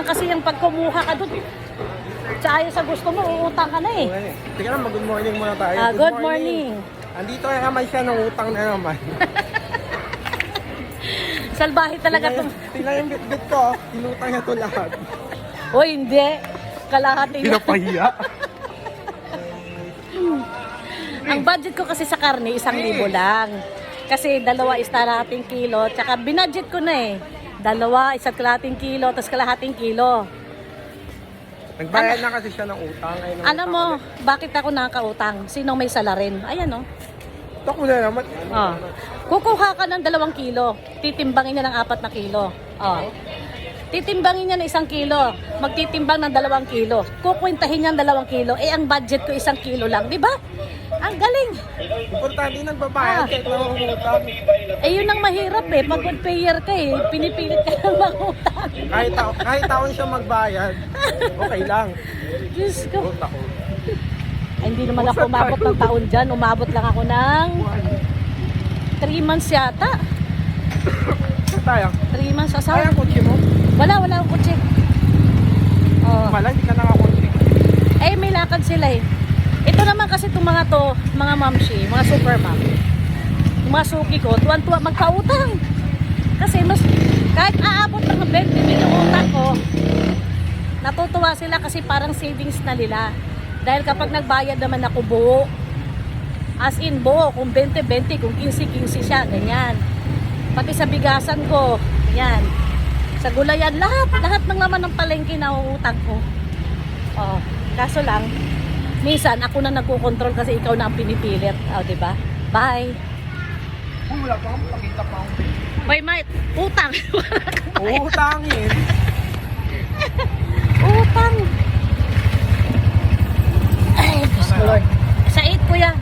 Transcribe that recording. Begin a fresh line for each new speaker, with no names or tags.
Kasi yung pag kumuha ka doon, tsaka sa gusto mo, uutang ka na eh.
Okay. Teka lang, mag-good morning muna tayo.
Good morning.
Andito na naman siya ng utang na naman.
Salbahe talaga
Tingnan
itong...
tingnan yung bit-bit ko, tinutang niya to lahat.
Uy, hindi. Kalahati na.
Pinapahiya.
Ang budget ko kasi sa karne, 1,000 lang. Kasi 2 is kalahating kilo. Tsaka binudget ko na eh. 2, 1 kalahating kilo, tapos kalahating kilo.
Nagbayad na kasi siya ng utang.
Alam mo, bakit ako nakakautang? Sinong may salarin? Ayan o.
Ito ko na naman.
Oh. Kukuha ka ng 2 kilo. Titimbangin niya ng 4 na kilo. Oh. Titimbangin niya ng 1 kilo. Magtitimbang ng 2 kilo. Kukwintahin niya ng 2 kilo. Eh, ang budget ko 1 kilo lang. Di ba? Ang galing.
Importante nagbabayad kahit lang ang utang.
Eh, yun ang mahirap eh. Pag good payer ka eh, pinipilit ka lang mangutang.
Kahit taon siya magbayad, okay lang.
Diyos ko.
Huwag ako.
Ay, hindi naman ako umabot ng taon dyan. Umabot lang ako ng 3 months yata.
Saan tayo?
3 months
Ay,
asawa.
ang kutsi mo?
Wala akong kutsi. Oh.
Wala, hindi ka nakakutsi.
Eh, may lakad sila eh. Ito naman kasi itong mga to, mga mamshi, mga super mom. Yung mga suki ko, tuwan-tuwa magkautang. Kasi mas, kahit aabot ng 20 yung utang ko, natutuwa sila kasi parang savings na nila. Dahil kapag nagbayad naman ako buo, as in buo, kung 20-20, kung 15-15 siya, ganyan. Pati sa bigasan ko, yan. Sa gulayan, lahat ng laman ng palengke na uutang ko. Oh, kaso lang, minsan ako na nagko-control kasi ikaw na ang pinipilit. Oh, di ba? Bye.
Wala pa akong pakita pa akong
Hoy, mate, utang.
utangin.
Utang. Ay, Diyos ko, Lord. Sa 8 ko yan.